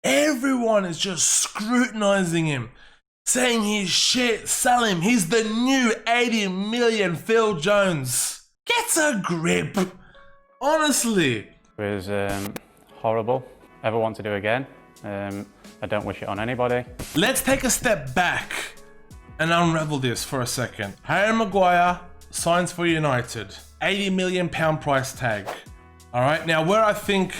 Everyone is just scrutinizing him, saying he's shit, sell him. He's the new 80 million Phil Jones. Get a grip. Honestly. It was horrible. Ever want to do again. I don't wish it on anybody. Let's take a step back and unravel this for a second. Harry Maguire signs for United. £80 million price tag. All right, now where I think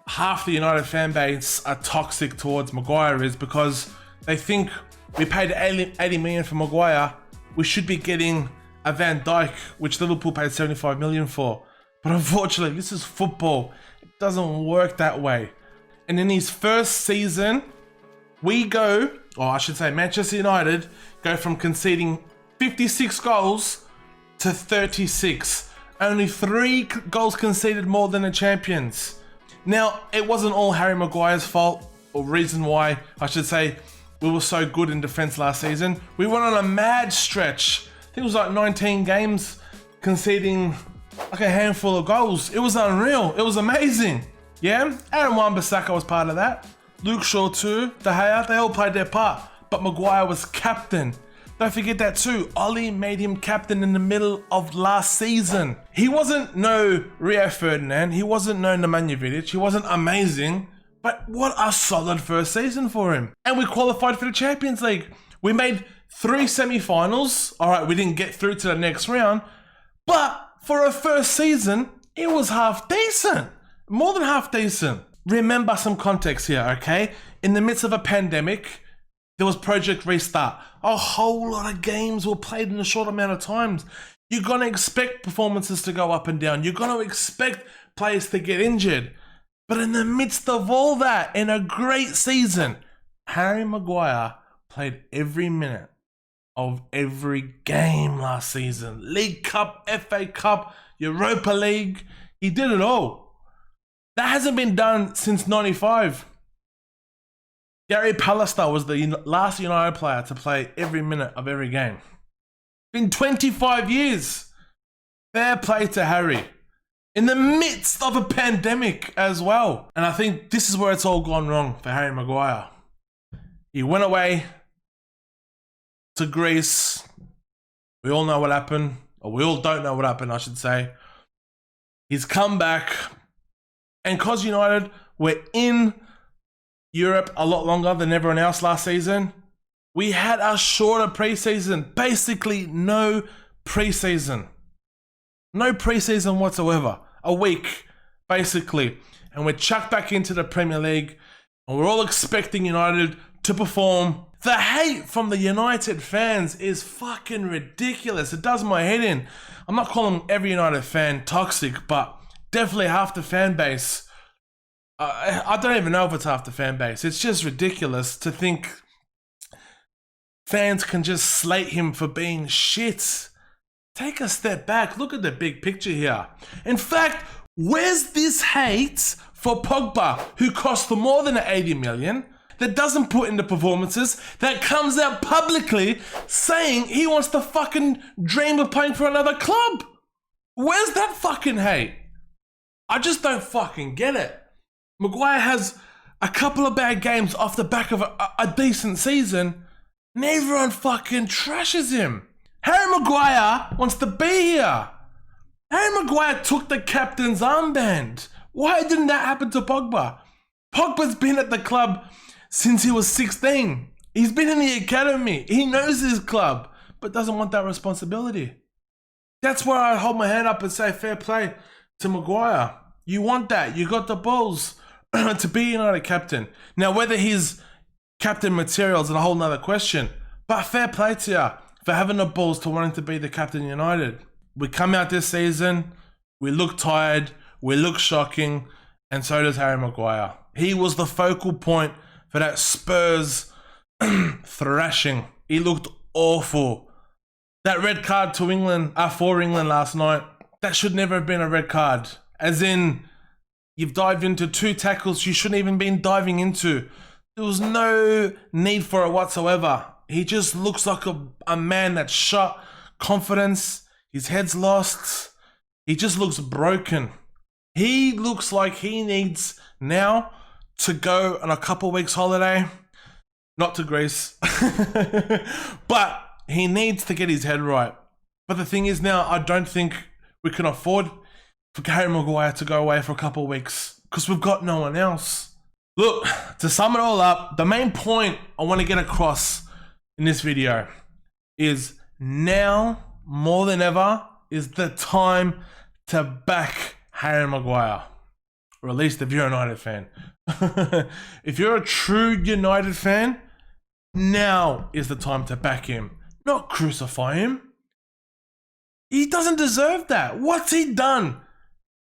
half the United fan base are toxic towards Maguire is because they think we paid 80 million for Maguire, we should be getting a Van Dijk, which Liverpool paid 75 million for. But unfortunately, this is football. It doesn't work that way. And in his first season, we go, or I should say Manchester United, go from conceding 56 goals to 36. Only 3 goals conceded more than the champions. Now, it wasn't all Harry Maguire's fault, or reason why, I should say, we were so good in defense last season. We went on a mad stretch. I think it was like 19 games conceding like a handful of goals. It was unreal. It was amazing. Yeah, Aaron Wan-Bissaka was part of that. Luke Shaw too, De Gea, they all played their part. But Maguire was captain. Don't forget that too. Ollie made him captain in the middle of last season. He wasn't no Rio Ferdinand. He wasn't no Nemanja Vidic. He wasn't amazing. But what a solid first season for him. And we qualified for the Champions League. We made 3 semi-finals. All right, we didn't get through to the next round. But for a first season, it was half decent. More than half decent. Remember some context here, okay? In the midst of a pandemic, there was Project Restart. A whole lot of games were played in a short amount of times. You're gonna expect performances to go up and down. You're gonna expect players to get injured. But in the midst of all that, in a great season, Harry Maguire played every minute of every game last season. League Cup, FA Cup, Europa League. He did it all. That hasn't been done since 95. Gary Pallister was the last United player to play every minute of every game. Been 25 years. Fair play to Harry. In the midst of a pandemic as well. And I think this is where it's all gone wrong for Harry Maguire. He went away to Greece. We all know what happened. Or we all don't know what happened, I should say. He's come back. And because United were in Europe a lot longer than everyone else last season, we had a shorter preseason. Basically, no preseason. No preseason whatsoever. A week, basically. And we're chucked back into the Premier League. And we're all expecting United to perform. The hate from the United fans is fucking ridiculous. It does my head in. I'm not calling every United fan toxic, but definitely half the fan base. I don't even know if it's half the fan base. It's just ridiculous to think fans can just slate him for being shit. Take a step back. Look at the big picture here. In fact, where's this hate for Pogba, who cost more than 80 million, that doesn't put in the performances, that comes out publicly saying he wants to fucking dream of playing for another club? Where's that fucking hate? I just don't fucking get it. Maguire has a couple of bad games off the back of a decent season, and everyone fucking trashes him. Harry Maguire wants to be here. Harry Maguire took the captain's armband. Why didn't that happen to Pogba? Pogba's been at the club since he was 16. He's been in the academy. He knows his club, but doesn't want that responsibility. That's where I hold my hand up and say fair play to Maguire. You want that. You got the balls to be United captain. Now, whether he's captain material is a whole nother question. But fair play to you for having the balls to wanting to be the captain United. We come out this season, we look tired, we look shocking, and so does Harry Maguire. He was the focal point for that Spurs thrashing. He looked awful. That red card to England, for England last night, that should never have been a red card. As in, you've dived into 2 tackles you shouldn't even been diving into. There was no need for it whatsoever. He just looks like a man that's shot, confidence, his head's lost. He just looks broken. He looks like he needs now to go on a couple weeks holiday, not to Greece, but he needs to get his head right. But the thing is now, I don't think we can afford for Harry Maguire to go away for a couple of weeks because we've got no one else. Look, to sum it all up, the main point I want to get across in this video is now more than ever is the time to back Harry Maguire, or at least if you're a United fan. If you're a true United fan, now is the time to back him, not crucify him. He doesn't deserve that. What's he done?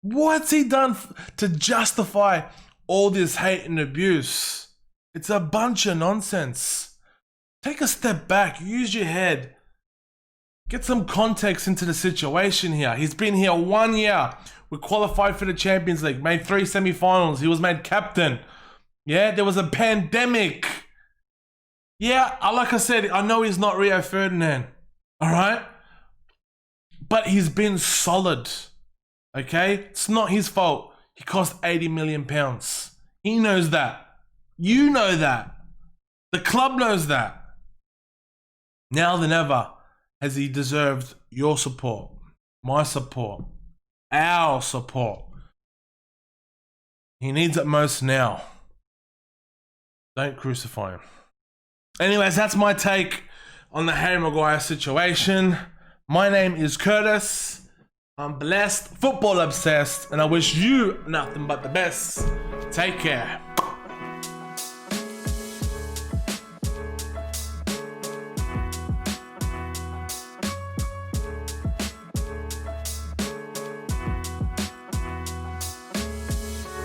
What's he done to justify all this hate and abuse? It's a bunch of nonsense. Take a step back, use your head. Get some context into the situation here. He's been here 1 year. We qualified for the Champions League, made 3 semi-finals. He was made captain. Yeah, there was a pandemic. Yeah, like I said, I know he's not Rio Ferdinand. All right? But he's been solid. Okay? It's not his fault. He cost £80 million. He knows that. You know that. The club knows that. Now than ever has he deserved your support, my support, our support. He needs it most now. Don't crucify him. Anyways, that's my take on the Harry Maguire situation. My name is Curtis. I'm blessed, football obsessed, and I wish you nothing but the best. Take care.